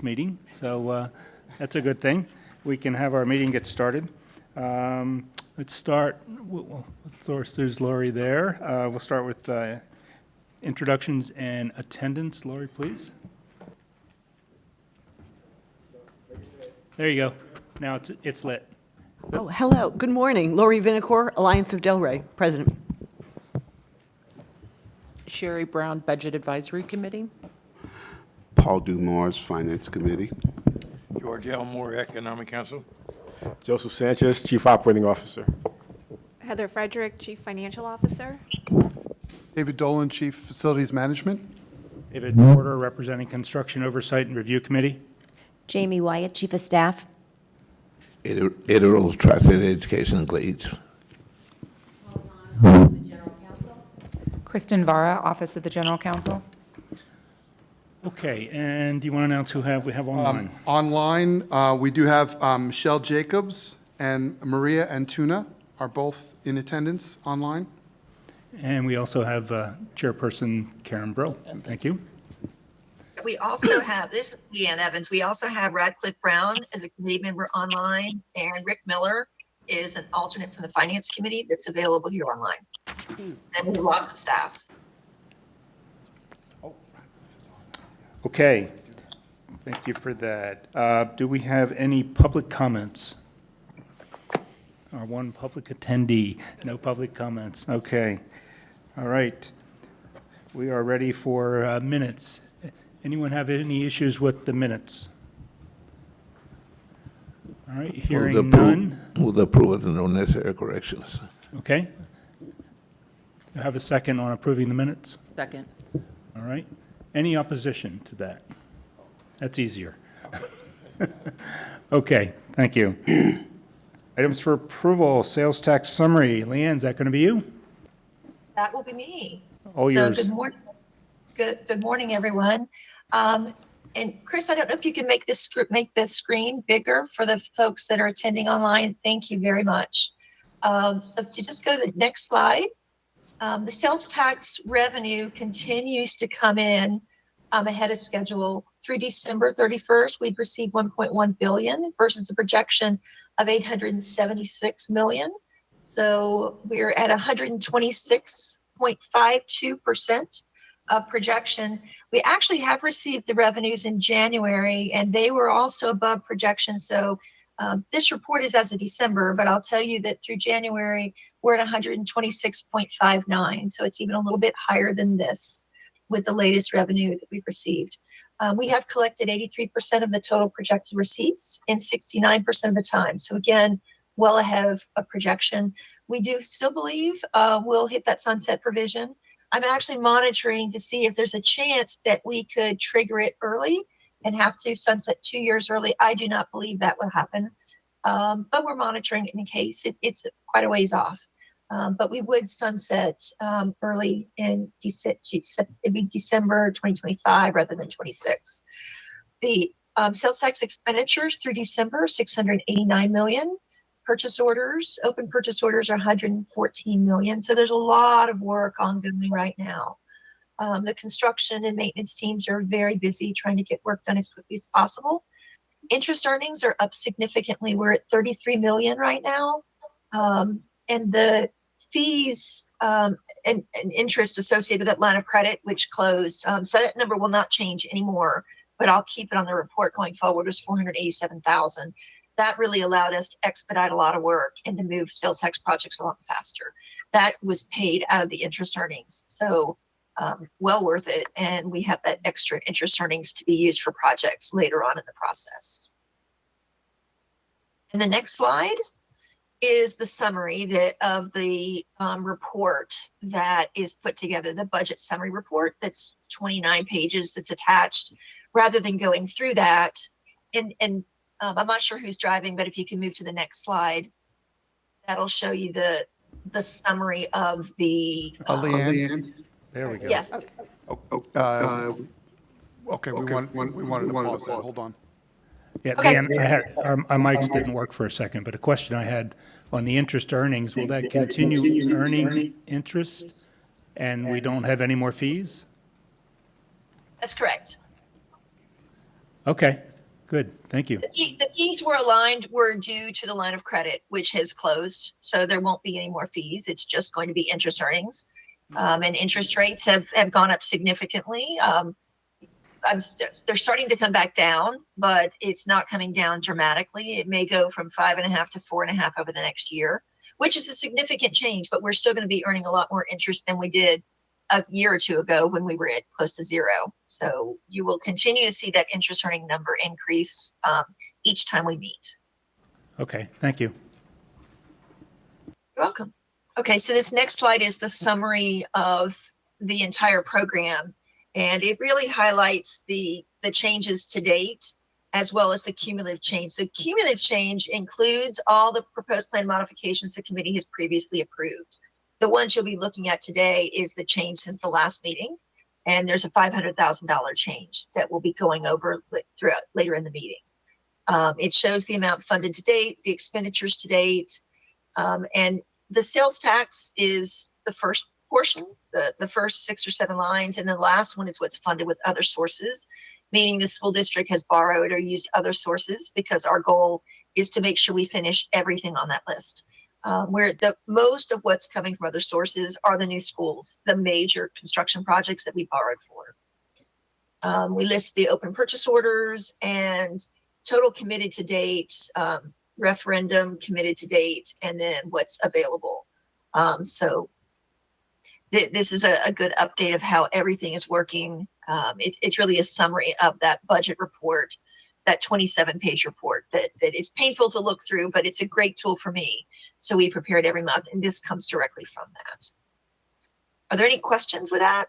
meeting, so that's a good thing. We can have our meeting get started. Let's start, there's Lori there. We'll start with introductions and attendance. Lori, please. There you go. Now it's lit. Oh, hello. Good morning. Lori Vinacore, Alliance of Delray, President. Sherry Brown, Budget Advisory Committee. Paul Dumars, Finance Committee. George L. Moore, Economic Council. Joseph Sanchez, Chief Operating Officer. Heather Frederick, Chief Financial Officer. David Dolan, Chief Facilities Management. David Porter, representing Construction Oversight and Review Committee. Jamie Wyatt, Chief of Staff. Ada Rose, Tri-State Education and Leads. Kristen Vara, Office of the General Counsel. Okay, and do you want to announce who we have online? Online, we do have Michelle Jacobs and Maria Antuna are both in attendance online. And we also have Chairperson Karen Brill. Thank you. We also have, this is Leanne Evans, we also have Radcliffe Brown as a committee member online, and Rick Miller is an alternate from the Finance Committee that's available here online. And we have lots of staff. Okay, thank you for that. Do we have any public comments? Our one public attendee, no public comments. Okay, all right. We are ready for minutes. Anyone have any issues with the minutes? All right, hearing none. Move the approval with no necessary corrections. Okay. Do I have a second on approving the minutes? Second. All right. Any opposition to that? That's easier. Okay, thank you. Items for approval, sales tax summary. Leanne, is that going to be you? That will be me. All yours. Good morning. Good morning, everyone. And Chris, I don't know if you can make this screen bigger for the folks that are attending online. Thank you very much. So if you just go to the next slide. The sales tax revenue continues to come in ahead of schedule. Through December 31st, we'd received 1.1 billion versus a projection of 876 million. So we're at 126.52% of projection. We actually have received the revenues in January, and they were also above projection. So this report is as of December, but I'll tell you that through January, we're at 126.59. So it's even a little bit higher than this with the latest revenue that we've received. We have collected 83% of the total projected receipts in 69% of the time. So again, well ahead of a projection. We do still believe we'll hit that sunset provision. I'm actually monitoring to see if there's a chance that we could trigger it early and have to sunset 2 years early. I do not believe that will happen, but we're monitoring it in case. It's quite a ways off, but we would sunset early in it'd be December 2025 rather than 26. The sales tax expenditures through December, 689 million. Purchase orders, open purchase orders are 114 million. So there's a lot of work ongoing right now. The construction and maintenance teams are very busy trying to get work done as quickly as possible. Interest earnings are up significantly. We're at 33 million right now. And the fees and interest associated with that line of credit, which closed, so that number will not change anymore, but I'll keep it on the report going forward, was 487,000. That really allowed us to expedite a lot of work and to move sales tax projects along faster. That was paid out of the interest earnings. So well worth it. And we have that extra interest earnings to be used for projects later on in the process. And the next slide is the summary of the report that is put together, the budget summary report that's 29 pages that's attached. Rather than going through that, and I'm not sure who's driving, but if you can move to the next slide, that'll show you the summary of the. Leanne? There we go. Yes. Okay, we wanted to pause that. Hold on. Yeah, Okay. Leanne, our mics didn't work for a second, but a question I had on the interest earnings, will that continue earning interest and we don't have any more fees? That's correct. Okay, Good, thank you. The fees were due to the line of credit, which has closed. So there won't be any more fees. It's just going to be interest earnings. And interest rates have gone up significantly. They're starting to come back down, but it's not coming down dramatically. It may go from 5.5 to 4.5 over the next year, which is a significant change, but we're still going to be earning a lot more interest than we did a year or two ago when we were at close to zero. So you will continue to see that interest earning number increase each time we meet. Okay, thank you. You're welcome. Okay, so this next slide is the summary of the entire program, and it really highlights the changes to date as well as the cumulative change. The cumulative change includes all the proposed plan modifications the committee has previously approved. The ones you'll be looking at today is the change since the last meeting, and there's a $500,000 change that we'll be going over throughout later in the meeting. It shows the amount funded to date, the expenditures to date, and the sales tax is the first portion, the first 6 or 7 lines, and the last one is what's funded with other sources, meaning the school district has borrowed or used other sources, because our goal is to make sure we finish everything on that list. Where the most of what's coming from other sources are the new schools, the major construction projects that we borrowed for. We list the open purchase orders and total committed to date, referendum committed to date, and then what's available. So this is a good update of how everything is working. It's really a summary of that budget report, that 27-page report that is painful to look through, but it's a great tool for me. So we prepare it every month, and this comes directly from that. Are there any questions with that?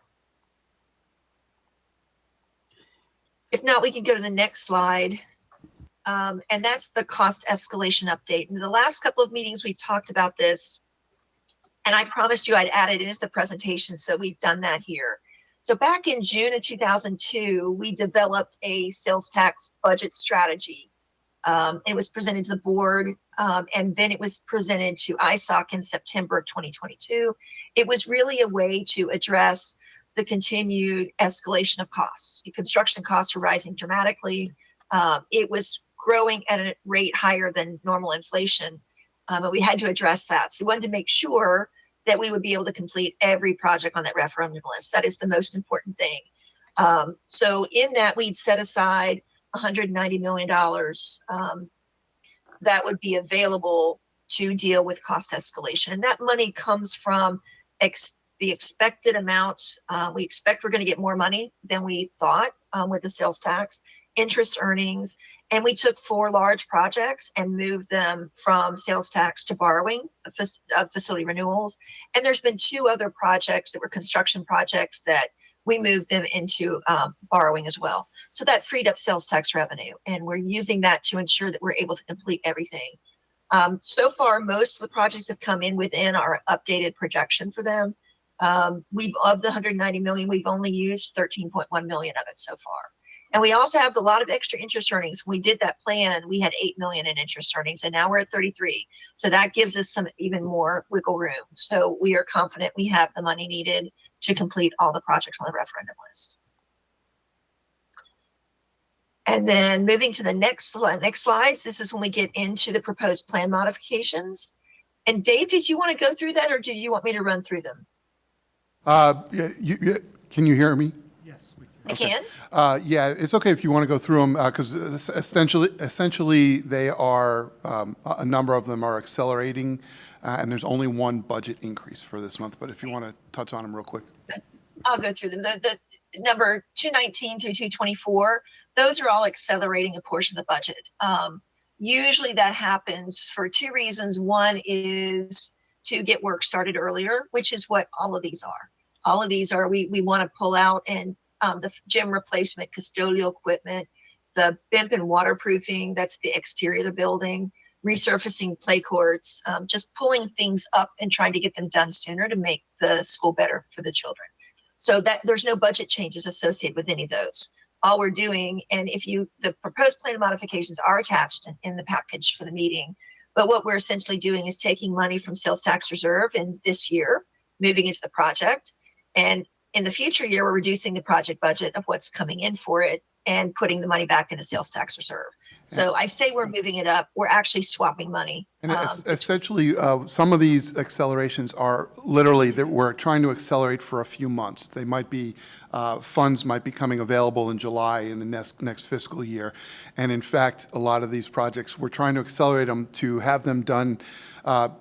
If not, we can go to the next slide. And that's the cost escalation update. In the last couple of meetings, we've talked about this, and I promised you I'd add it into the presentation, so we've done that here. So back in June of 2002, we developed a sales tax budget strategy. It was presented to the board, and then it was presented to ISSOC in September of 2022. It was really a way to address the continued escalation of costs. The construction costs were rising dramatically. It was growing at a rate higher than normal inflation, and we had to address that. So we wanted to make sure that we would be able to complete every project on that referendum list. That is the most important thing. So in that, we'd set aside $190 million that would be available to deal with cost escalation. And that money comes from the expected amount. We expect we're going to get more money than we thought with the sales tax, interest earnings, and we took 4 large projects and moved them from sales tax to borrowing of facility renewals. And there's been 2 other projects that were construction projects that we moved them into borrowing as well. So that freed up sales tax revenue, and we're using that to ensure that we're able to complete everything. So far, most of the projects have come in within our updated projection for them. Of the $190 million, we've only used $13.1 million of it so far. And we also have a lot of extra interest earnings. When we did that plan, we had $8 million in interest earnings, and now we're at 33. So that gives us some even more wiggle room. So we are confident we have the money needed to complete all the projects on the referendum list. And then moving to the next slides, this is when we get into the proposed plan modifications. And Dave, did you want to go through that, or did you want me to run through them? Can you hear me? Yes, we can. I can. Yeah, it's okay if you want to go through them, because essentially they are, a number of them are accelerating, and there's only one budget increase for this month. But if you want to touch on them real quick. I'll go through them. The number 219 through 224, those are all accelerating a portion of the budget. Usually that happens for 2 reasons. One is to get work started earlier, which is what all of these are. All of these are, we want to pull out and the gym replacement, custodial equipment, the BIMP and waterproofing, that's the exterior of the building, resurfacing play courts, just pulling things up and trying to get them done sooner to make the school better for the children. So that there's no budget changes associated with any of those. All we're doing, and the proposed plan modifications are attached in the package for the meeting, but what we're essentially doing is taking money from sales tax reserve in this year, moving into the project, and in the future year, we're reducing the project budget of what's coming in for it and putting the money back in a sales tax reserve. So I say we're moving it up. We're actually swapping money. And essentially, some of these accelerations are literally that we're trying to accelerate for a few months. They might be, funds might be coming available in July in the next fiscal year. And in fact, a lot of these projects, we're trying to accelerate them to have them done,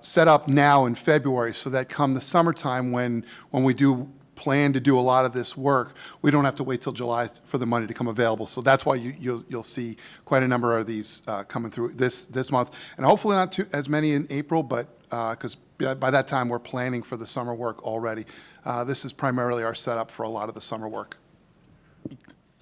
set up now in February, so that come the summertime when we do plan to do a lot of this work, we don't have to wait till July for the money to come available. So that's why you'll see quite a number of these coming through this month, and hopefully not as many in April, but because by that time we're planning for the summer work already. This is primarily our setup for a lot of the summer work.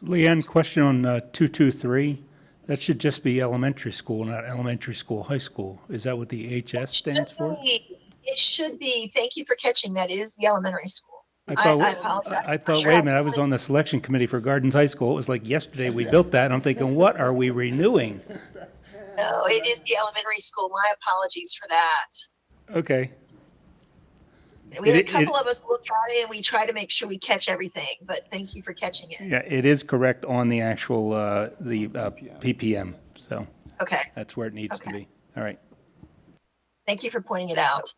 Leanne, question on 223. That should just be elementary school, not elementary school, high school. Is that what the HS stands for? It should be. Thank you for catching that. It is the elementary school. I apologize. thought, wait a minute, I was on the selection committee for Gardens High School. It was like yesterday we built that. I'm thinking, what are we renewing? No, it is the elementary school. My apologies for that. Okay. We had a couple of us look at it and we try to make sure we catch everything, but thank you for catching it. Yeah, it is correct on the actual, PPM. So Okay, that's where it needs to be. All right. thank you for pointing it out.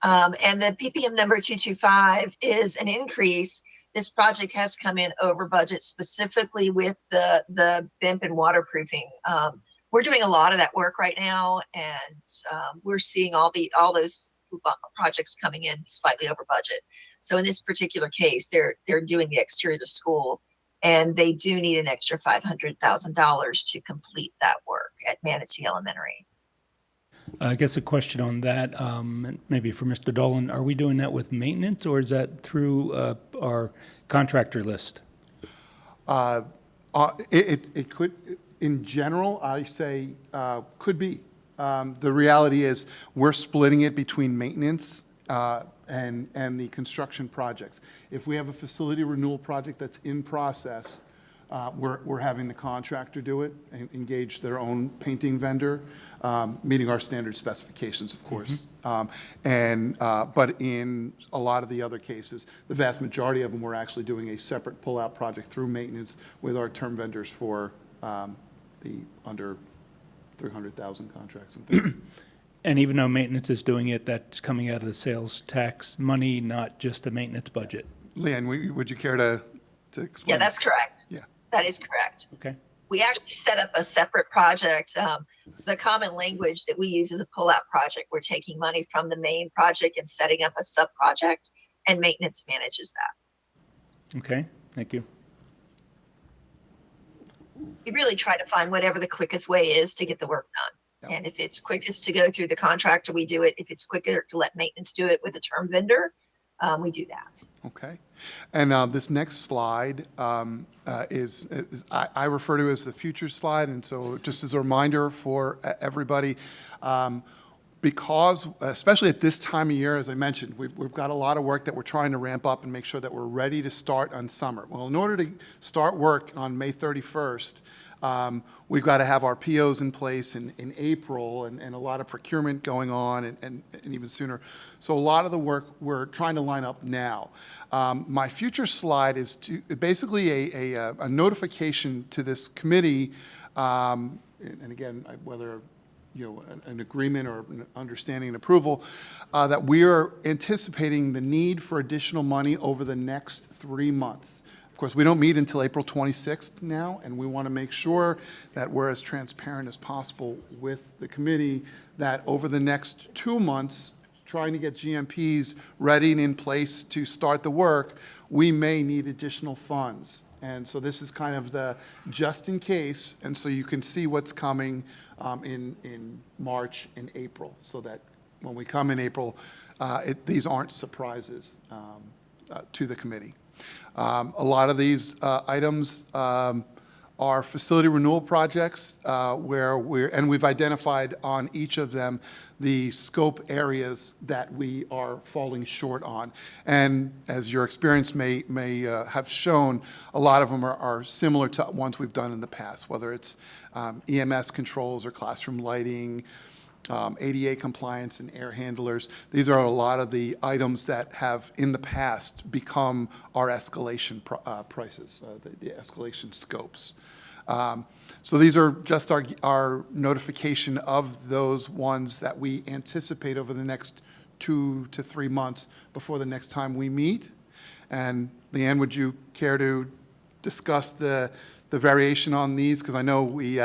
And the PPM number 225 is an increase. This project has come in over budget, specifically with the BIMP and waterproofing. We're doing a lot of that work right now, and we're seeing all those projects coming in slightly over budget. So in this particular case, they're doing the exterior of the school, and they do need an extra $500,000 to complete that work at Manatee Elementary. I guess a question on that, maybe for Mr. Dolan. Are we doing that with maintenance, or is that through our contractor list? It could, in general, I say could be. The reality is we're splitting it between maintenance and the construction projects. If we have a facility renewal project that's in process, we're having the contractor do it and engage their own painting vendor, meeting our standard specifications, of course. But in a lot of the other cases, the vast majority of them, we're actually doing a separate pull-out project through maintenance with our term vendors for the under 300,000 contracts and things. And even though maintenance is doing it, that's coming out of the sales tax money, not just the maintenance budget. Leanne, would you care to explain? Yeah, that's correct. Yeah. That is correct. Okay. We actually set up a separate project. The common language that we use is a pull-out project. We're taking money from the main project and setting up a sub-project, and maintenance manages that. Okay, thank you. We really try to find whatever the quickest way is to get the work done. Yep. And if it's quickest to go through the contractor, we do it. If it's quicker to let maintenance do it with a term vendor, we do that. Okay. And this next slide is I refer to as the future slide. And so just as a reminder for everybody, because especially at this time of year, as I mentioned, we've got a lot of work that we're trying to ramp up and make sure that we're ready to start on summer. Well, in order to start work on May 31st, we've got to have our POs in place in April and a lot of procurement going on and even sooner. So a lot of the work we're trying to line up now. My future slide is basically a notification to this committee, and again, whether an agreement or an understanding and approval, that we are anticipating the need for additional money over the next 3 months. Of course, we don't meet until April 26th now, and we want to make sure that we're as transparent as possible with the committee that over the next 2 months, trying to get GMPs ready and in place to start the work, we may need additional funds. And so this is kind of the just in case, and so you can see what's coming in March and April, so that when we come in April, these aren't surprises to the committee. A lot of these items are facility renewal projects where we've identified on each of them the scope areas that we are falling short on. And as your experience may have shown, a lot of them are similar to ones we've done in the past, whether it's EMS controls or classroom lighting, ADA compliance and air handlers. These are a lot of the items that have in the past become our escalation prices, the escalation scopes. So these are just our notification of those ones that we anticipate over the next 2 to 3 months before the next time we meet. And Leanne, would you care to discuss the variation on these? Because I know we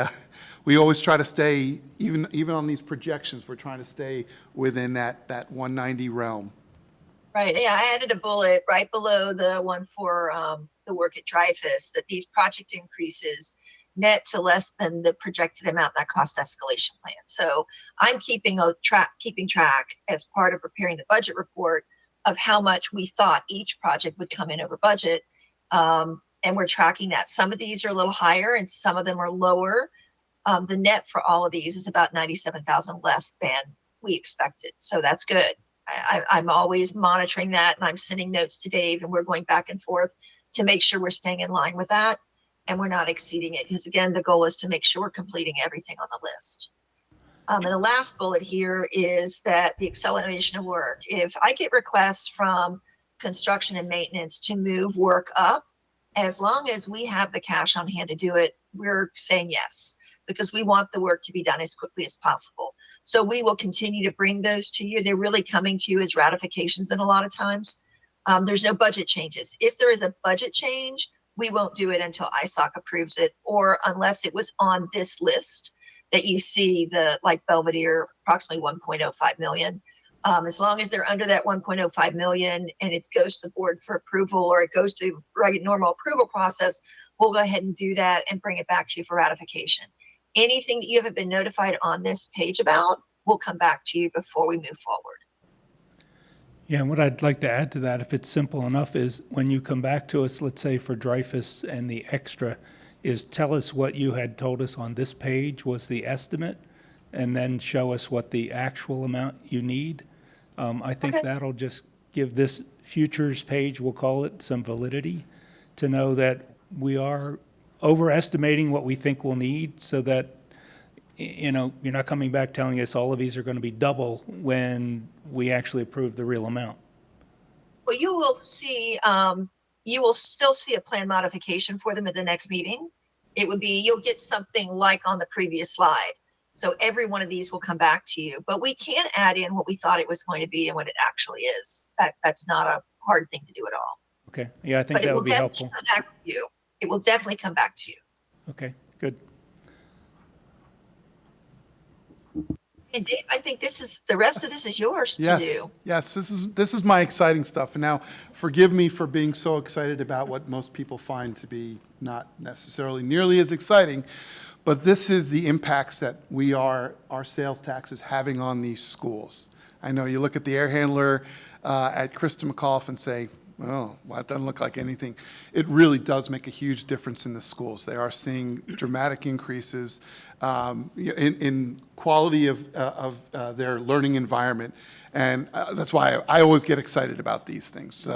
always try to stay, even on these projections, we're trying to stay within that 190 realm. Right, yeah, I added a bullet right below the one for the work at Dreyfus, that these project increases net to less than the projected amount in that cost escalation plan. So I'm keeping track as part of preparing the budget report of how much we thought each project would come in over budget. And we're tracking that. Some of these are a little higher and some of them are lower. The net for all of these is about 97,000 less than we expected. So that's good. I'm always monitoring that, and I'm sending notes to Dave, and we're going back and forth to make sure we're staying in line with that and we're not exceeding it. Because again, the goal is to make sure we're completing everything on the list. And the last bullet here is that the acceleration of work. If I get requests from construction and maintenance to move work up, as long as we have the cash on hand to do it, we're saying yes, because we want the work to be done as quickly as possible. So we will continue to bring those to you. They're really coming to you as ratifications then a lot of times. There's no budget changes. If there is a budget change, we won't do it until ISSOC approves it, or unless it was on this list that you see, the like Belvedere, approximately 1.05 million. As long as they're under that 1.05 million and it goes to the board for approval, or it goes to the normal approval process, we'll go ahead and do that and bring it back to you for ratification. Anything that you haven't been notified on this page about will come back to you before we move forward. Yeah, and what I'd like to add to that, if it's simple enough, is when you come back to us, let's say for Dreyfus and the extra, is tell us what you had told us on this page was the estimate, and then show us what the actual amount you need. I think Okay. that'll just give this futures page, we'll call it, some validity to know that we are overestimating what we think we'll need, so that, you're not coming back telling us all of these are going to be double when we actually approve the real amount. Well, you will see, you will still see a plan modification for them at the next meeting. It would be, you'll get something like on the previous slide. So every one of these will come back to you, but we can add in what we thought it was going to be and what it actually is. That's not a hard thing to do at all. Okay, yeah, I think But it that will would be definitely helpful. come back to you. It will definitely come back to you. Okay, good. And Dave, I think the rest of this is yours to Yes, do. yes, this is my exciting stuff. And now, forgive me for being so excited about what most people find to be not necessarily nearly as exciting, but this is the impacts that our sales tax is having on these schools. I know you look at the air handler at Krista McAuliffe and say, oh, well, that doesn't look like anything. It really does make a huge difference in the schools. They are seeing dramatic increases in quality of their learning environment. And that's why I always get excited about these things.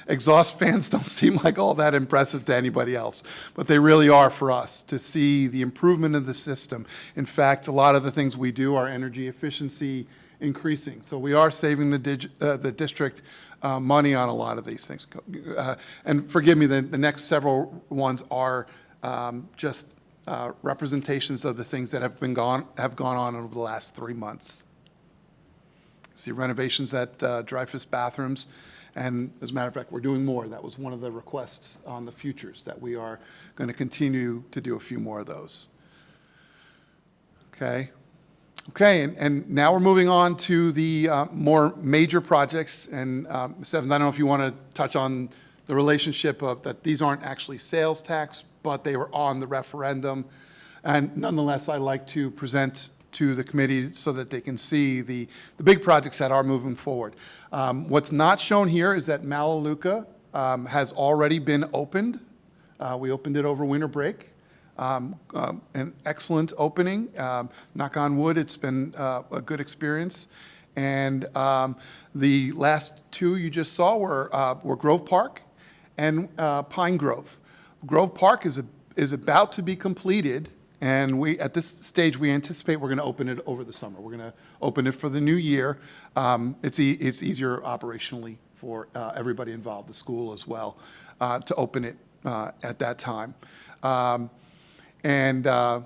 Exhaust fans don't seem like all that impressive to anybody else, but they really are for us to see the improvement of the system. In fact, a lot of the things we do are energy efficiency increasing. So we are saving the district money on a lot of these things. And forgive me, the next several ones are just representations of the things that have gone on over the last 3 months. See renovations at Dreyfus bathrooms, and as a matter of fact, we're doing more. That was one of the requests on the futures, that we are going to continue to do a few more of those. Okay. Okay, and now we're moving on to the more major projects. And Ms. Evans, I don't know if you want to touch on the relationship of that these aren't actually sales tax, but they were on the referendum. And nonetheless, I'd like to present to the committee so that they can see the big projects that are moving forward. What's not shown here is that Malaluca has already been opened. We opened it over winter break. An excellent opening. Knock on wood, it's been a good experience. And the last two you just saw were Grove Park and Pine Grove. Grove Park is about to be completed, and at this stage we anticipate we're going to open it over the summer. We're going to open it for the new year. It's easier operationally for everybody involved, the school as well, to open it at that time. And the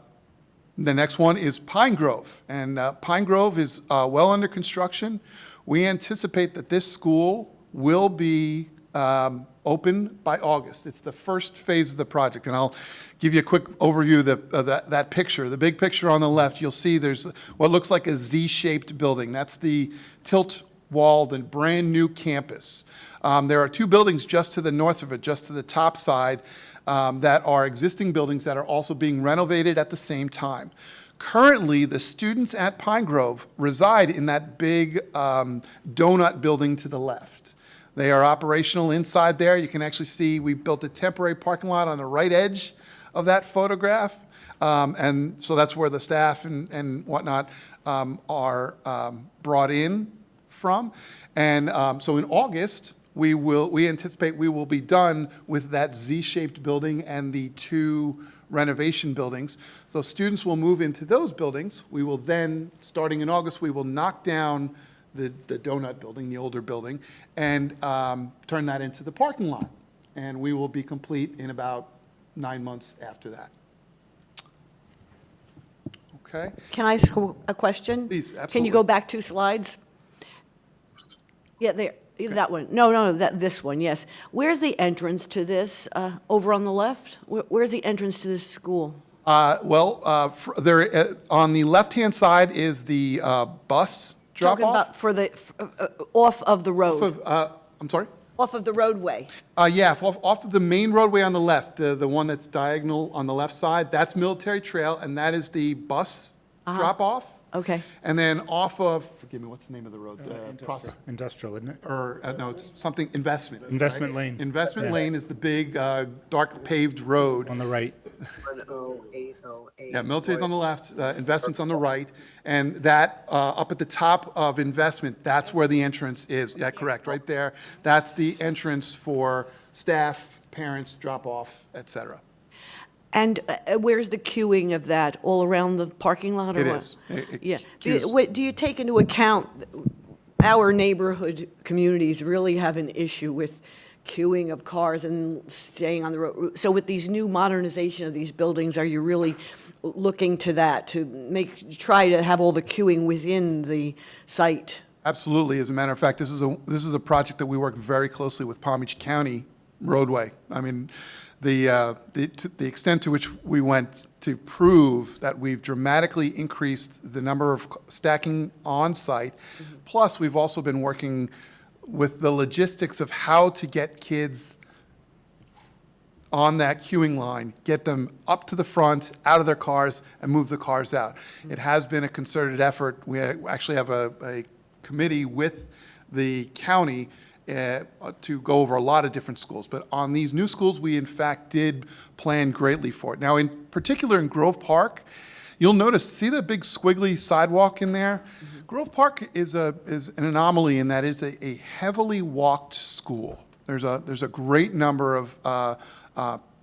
next one is Pine Grove. And Pine Grove is well under construction. We anticipate that this school will be open by August. It's the first phase of the project, and I'll give you a quick overview of that picture. The big picture on the left, you'll see there's what looks like a Z-shaped building. That's the tilt-walled and brand-new campus. There are two buildings just to the north of it, just to the top side, that are existing buildings that are also being renovated at the same time. Currently, the students at Pine Grove reside in that big donut building to the left. They are operational inside there. You can actually see we built a temporary parking lot on the right edge of that photograph. And so that's where the staff and whatnot are brought in from. And so in August, we anticipate we will be done with that Z-shaped building and the two renovation buildings. So students will move into those buildings. We will then, starting in August, we will knock down the donut building, the older building, and turn that into the parking lot. And we will be complete in about 9 months after that. Okay? Can I ask a question? Please, Can you absolutely. go back 2 slides? Yeah, there, that one. No, this one, yes. Where's the entrance to this, over on the left? Where's the entrance to this school? There, on the left-hand side is the bus Talking drop-off. about for the, off of the road, I'm sorry? off of the roadway. Yeah, off of the main roadway on the left, the one that's diagonal on the left side, that's Military Trail, and that is the bus drop-off. Okay. And then off of, forgive me, what's the name of the road? Industrial, isn't it? Or, no, it's something, Investment. Investment right? Lane. Investment Yeah. Lane is the big, dark paved road. On the right. Yeah, Military's on the left, Investment's on the right, and that, up at the top of Investment, that's where the entrance is. Yeah, correct, right there. That's the entrance for staff, parents, drop-off, et cetera. And where's the queuing of that? All around the parking lot or It what? is. Yeah. queues. Do you take into account, our neighborhood communities really have an issue with queuing of cars and staying on the road? So with these new modernization of these buildings, are you really looking to that, to try to have all the queuing within the site? Absolutely. As a matter of fact, this is a project that we work very closely with Palm Beach County roadway. I mean, the extent to which we went to prove that we've dramatically increased the number of stacking on site. Plus, we've also been working with the logistics of how to get kids on that queuing line, get them up to the front, out of their cars, and move the cars out. It has been a concerted effort. We actually have a committee with the county to go over a lot of different schools. But on these new schools, we in fact did plan greatly for it. Now, in particular in Grove Park, you'll notice, see the big squiggly sidewalk in there? Grove Park is an anomaly in that it's a heavily walked school. There's a great number of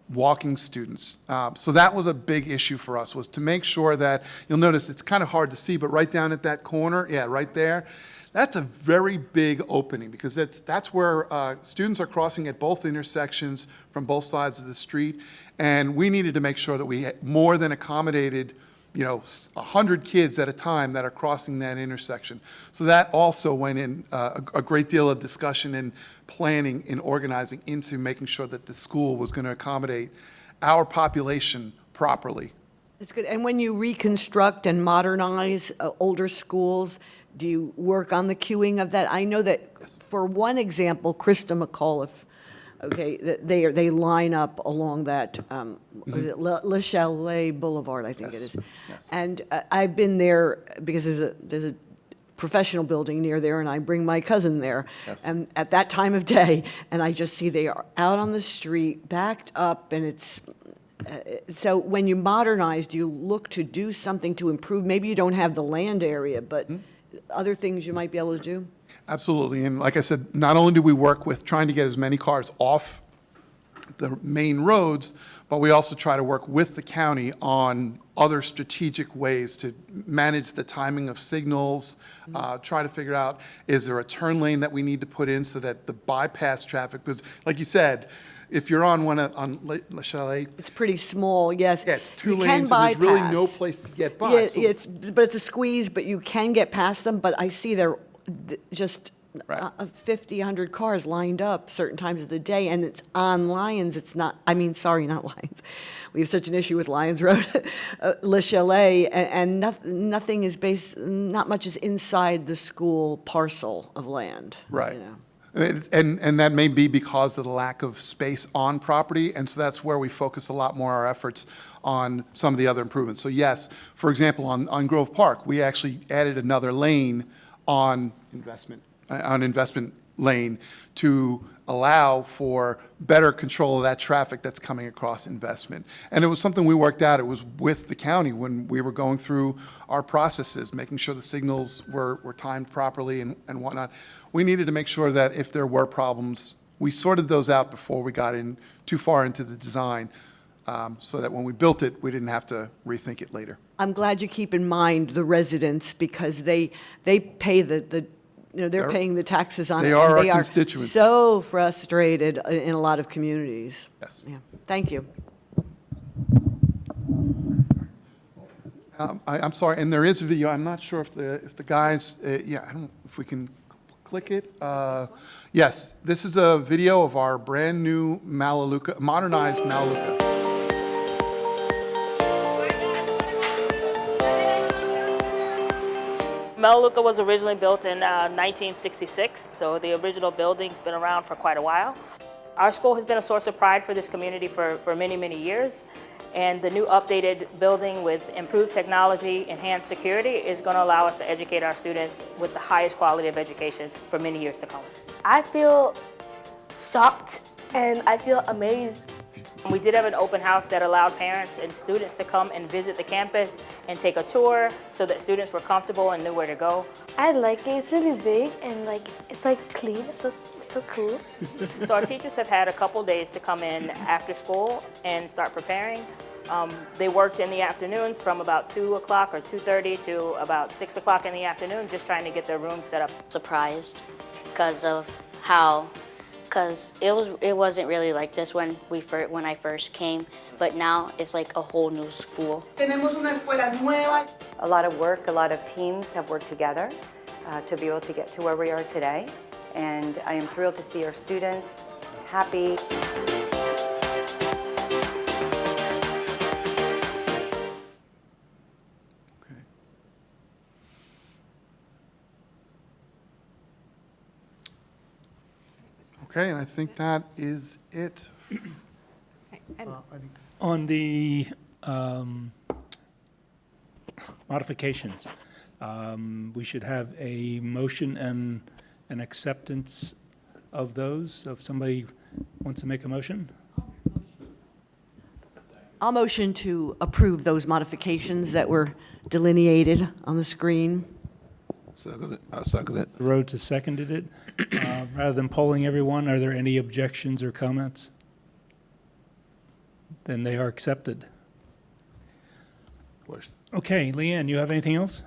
walking students. So that was a big issue for us, was to make sure that, you'll notice it's kind of hard to see, but right down at that corner, yeah, right there, that's a very big opening, because that's where students are crossing at both intersections from both sides of the street, and we needed to make sure that we had more than accommodated 100 kids at a time that are crossing that intersection. So that also went in a great deal of discussion and planning and organizing into making sure that the school was going to accommodate our population properly. That's good. And when you reconstruct and modernize older schools, do you work on the queuing of that? I know that, for one example, Krista McAuliffe, okay, they line up along that, is it Le Chalet Boulevard, I think it is. Yes. And I've been there because there's a professional building near there, and I bring my cousin there. Yes. And at that time of day, and I just see they are out on the street, backed up, and it's, so when you modernize, do you look to do something to improve? Maybe you don't have the land area, but other things you might be able to do? Absolutely, and like I said, not only do we work with trying to get as many cars off the main roads, but we also try to work with the county on other strategic ways to manage the timing of signals, try to figure out, is there a turn lane that we need to put in so that the bypass traffic, because like you said, if you're on one on Le Chalet, It's pretty small, yes. yeah, it's two You can lanes and there's really no bypass. place to get by. Yeah, So- but it's a squeeze, but you can get past them, but I see they're just Right. 50, 100 cars lined up certain times of the day, and it's on Lyons, it's not, I mean, sorry, not Lyons. We have such an issue with Lyons Road, Le Chalet, and nothing is not much is inside the school parcel of land. Right. You know. And that may be because of the lack of space on property, and so that's where we focus a lot more our efforts on some of the other improvements. So yes, for example, on Grove Park, we actually added another lane on investment lane to allow for better control of that traffic that's coming across investment. And it was something we worked out. It was with the county when we were going through our processes, making sure the signals were timed properly and whatnot. We needed to make sure that if there were problems, we sorted those out before we got in too far into the design, so that when we built it, we didn't have to rethink it later. I'm glad you keep in mind the residents, because they pay they're They're- paying the taxes on it. they are and our constituents. So frustrated in a lot of communities. Yes. Yeah, thank you. I'm sorry, and there is a video. I'm not sure if the guys, yeah, I don't, if we can click it. Yes, this is a video of our brand-new Malaluka, modernized Malaluka. Melaleuca was originally built in 1966, so the original building's been around for quite a while. Our school has been a source of pride for this community for many, many years, and the new updated building with improved technology, enhanced security is going to allow us to educate our students with the highest quality of education for many years to come. I feel shocked and I feel amazed. We did have an open house that allowed parents and students to come and visit the campus and take a tour so that students were comfortable and knew where to go. I like it. It's really big and it's clean. It's so cool. So our teachers have had a couple days to come in after school and start preparing. They worked in the afternoons from about 2 o'clock or 2:30 to about 6 o'clock in the afternoon, just trying to get their room set up. Surprised because it wasn't really like this when I first came, but now it's like a whole new school. A lot of work, a lot of teams have worked together to be able to get to where we are today, and I am thrilled to see our students happy. Okay, and I think that is it. On the modifications, we should have a motion and an acceptance of those. So if somebody wants to make a motion? I'll motion to approve those modifications that were delineated on the screen. Second it. I second it. Rhodes has seconded it. Rather than polling everyone, are there any objections or comments? Then they are accepted. Question. Okay, Leanne, you have anything else?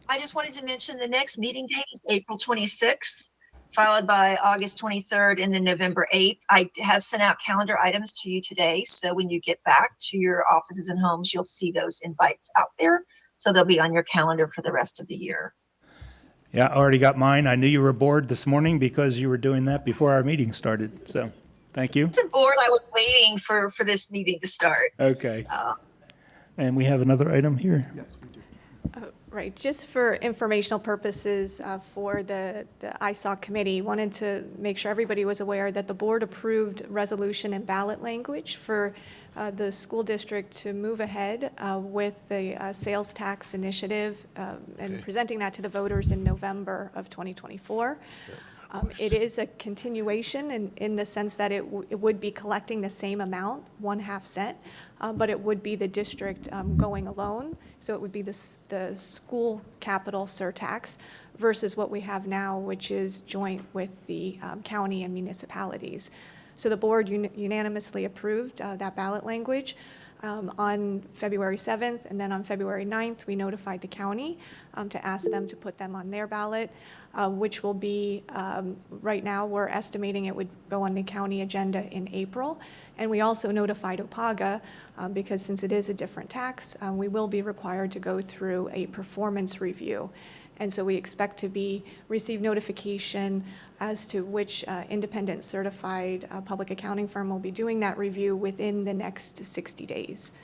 I just wanted to mention the next meeting date is April 26th, followed by August 23rd and then November 8th. I have sent out calendar items to you today, so when you get back to your offices and homes, you'll see those invites out there. So they'll be on your calendar for the rest of the year. Yeah, I already got mine. I knew you were bored this morning because you were doing that before our meeting started. So, thank you. I'm bored. I was waiting for this meeting to start. Okay. And we have another item here. Yes, we do. Right, just for informational purposes for the ISSOC committee, wanted to make sure everybody was aware that the board approved resolution and ballot language for the school district to move ahead with the sales tax initiative and presenting that to the voters in November of 2024. It is a continuation in the sense that it would be collecting the same amount, 1/2 cent, but it would be the district going alone. So it would be the school capital surtax versus what we have now, which is joint with the county and municipalities. So the board unanimously approved that ballot language. on February 7th, and then on February 9th, we notified the county to ask them to put them on their ballot, which will be, right now, we're estimating it would go on the county agenda in April. And we also notified OPAGA, because since it is a different tax, we will be required to go through a performance review. And so we expect to receive notification as to which independent certified public accounting firm will be doing that review within the next 60 days.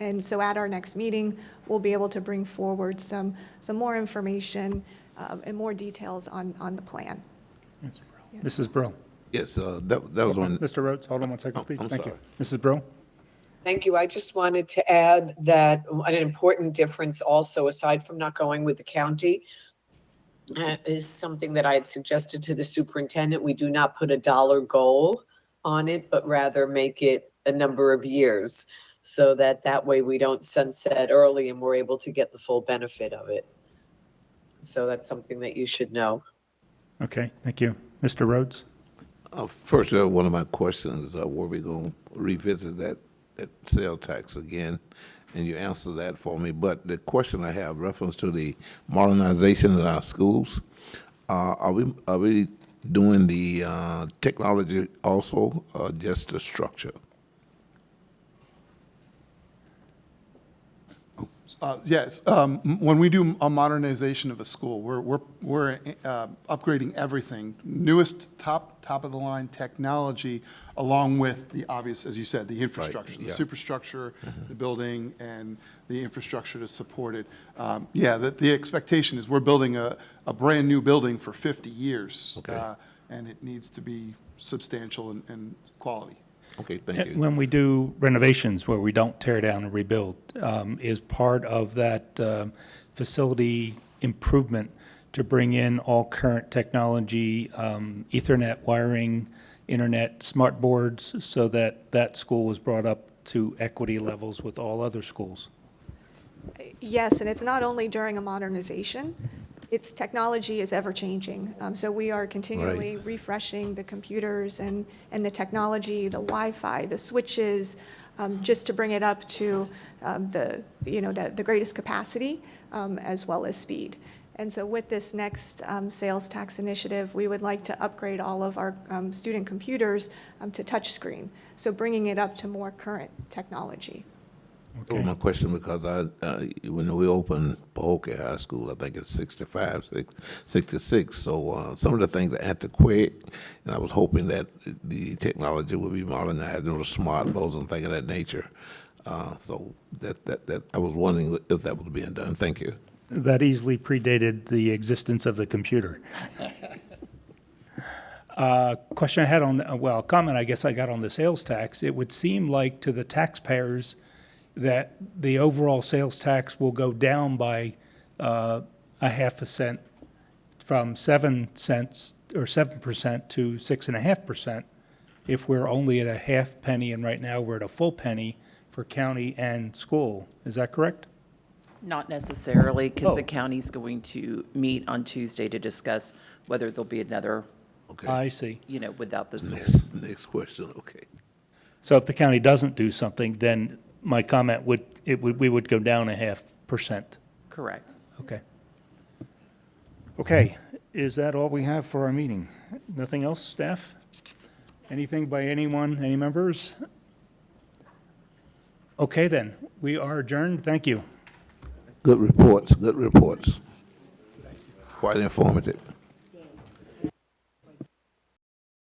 And so at our next meeting, we'll be able to bring forward some more information and more details on the plan. Mrs. Brill. Yes, that was one. Mr. Rhodes, hold on one second, please. I'm Thank you. sorry. Mrs. Brill? Thank you. I just wanted to add that an important difference also, aside from not going with the county, is something that I had suggested to the superintendent. We do not put a dollar goal on it, but rather make it a number of years so that way we don't sunset early and we're able to get the full benefit of it. So that's something that you should know. Okay, thank you. Mr. Rhodes? First, one of my questions, were we going to revisit that sales tax again? And you answered that for me. But the question I have, reference to the modernization of our schools, are we doing the technology also, or just the structure? Yes, when we do a modernization of a school, we're upgrading everything, newest top of the line technology, along with the obvious, as you said, the infrastructure, Right, the yeah. superstructure, the building, and the infrastructure to support it. The expectation is we're building a brand new building for 50 years, Okay. and it needs to be substantial and quality. Okay, thank you. When we do renovations where we don't tear down and rebuild, is part of that facility improvement to bring in all current technology, Ethernet wiring, internet, smart boards, so that that school was brought up to equity levels with all other schools? Yes, and it's not only during a modernization. Its technology is ever-changing. So we are continually refreshing the computers and the technology, the Wi-Fi, the switches, just to bring it up to the greatest capacity as well as speed. And so with this next sales tax initiative, we would like to upgrade all of our student computers to touchscreen, so bringing it up to more current technology. That was my question, because when we opened Pahokee High School, I think it's 66. So some of the things are antiquated, and I was hoping that the technology would be modernized, the smart boards and things of that nature. So that I was wondering if that was being done. Thank you. That easily predated the existence of the computer. Question I had comment I guess I got on the sales tax. It would seem like to the taxpayers that the overall sales tax will go down by a half a cent, from 7 cents or 7% to 6.5%, if we're only at a half penny, and right now we're at a full penny for county and school. Is that correct? Not necessarily, because Oh. the county's going to meet on Tuesday to discuss whether there'll be another, Okay. I see. without the school. Next question. Okay. So if the county doesn't do something, then my comment we would go down a 0.5%. Correct. Okay. Okay, is that all we have for our meeting? Nothing else, staff? Anything by anyone, any members? Okay, then, we are adjourned. Thank you. Good reports. Quite informative.